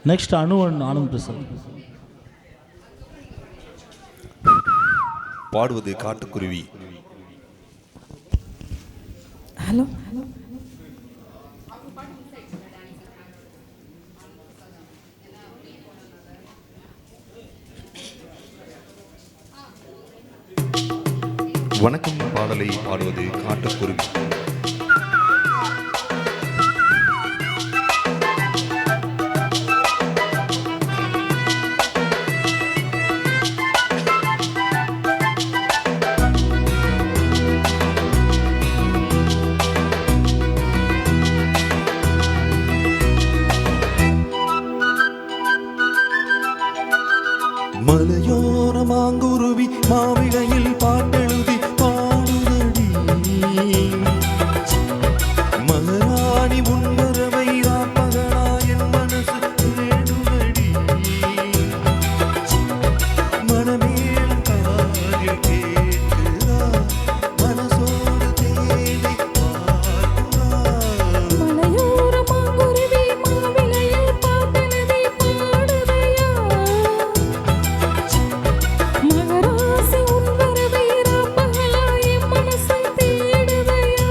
Next Anand Prasad. பாடுவது காட்டுக்குருவி. Hello வணக்கம். பாடலை பாடுவது காட்டுக்குருவி. மலையோர மாங்குருவி மாவிளையில் பாட்டெழுதி பாடுதடி. மகராணி முன்வரவை ராப்பகலா என் மனசு தேடுதடி. மனமேலும் காதில் கேட்குதா, மனசோடு தேனை பார்க்குதா. மலையோர மாங்குருவி மாவிளையில் பாட்டெழுதி பாடுதையா. மகராசி உன் வரவை ராப்பகலா என் மனசை தேடுதையா.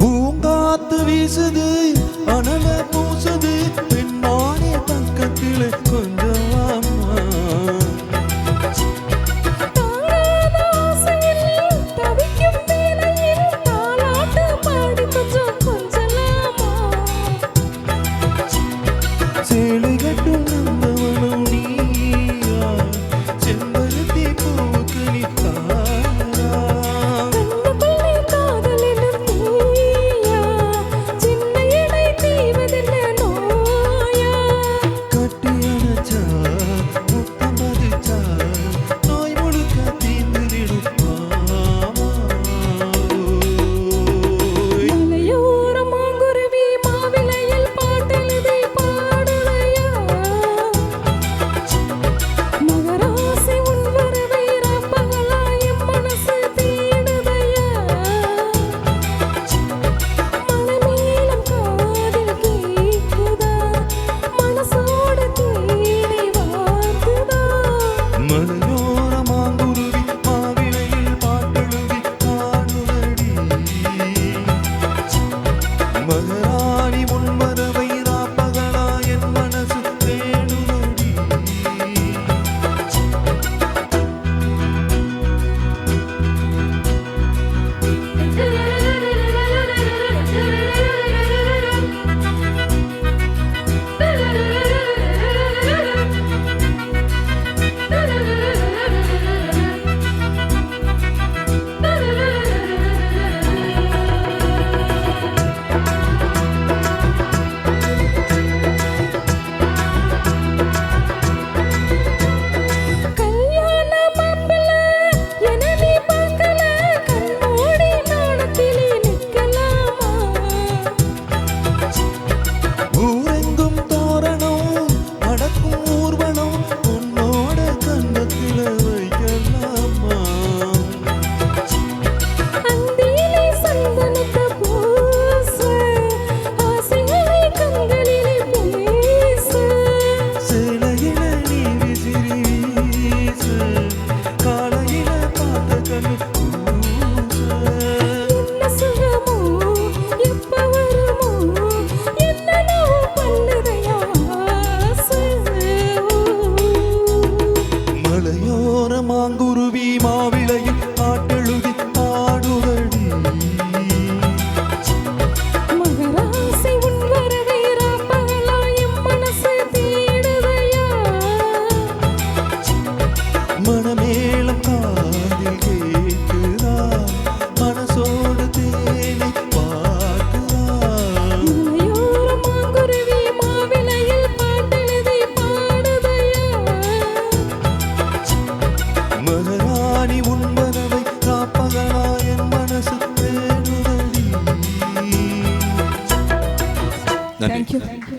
பூங்காத்து வீசுது, அனல பூசுது, பெண்ணானே பக்கத்திலே கொஞ்சம் வாம்மா. தாங்காத ஆசையில் தவிக்கும் வேளையில் தாலாட்டு பாடி கொஞ்சம் கொஞ்சலாமா. சேலை கட்டும் நந்தவனம் நீயா, செம்பருத்தி பூவுக்கு நீ தாரா. கண்ணுக்குள்ளே காதலிடும் நீயா, சின்ன இடை தீவதென்ன நோயா. கட்டி அணைச்சா, முத்தம் பதிச்சா, நோய் முழுக்க தீர்ந்துவிடும் மாமா. மலையோர மாங்குருவி மாவிளையில் பாட்டெழுதி பாடுதையா. மகராசி உன் வரவை ராப்பகலா என் மனசு தேடுதையா. மனமேலும் காதில் கேட்குதா, மனசோடு தேனை வார்க்குதா. மலையோர மாங்குருவி மாவிளையில் பாட்டெழுதி பாடுதடி. மகராணி முன்வரவை ராப்பகலா என் மனசு தேடுதடி. நன்றி. தேங்க்யூ.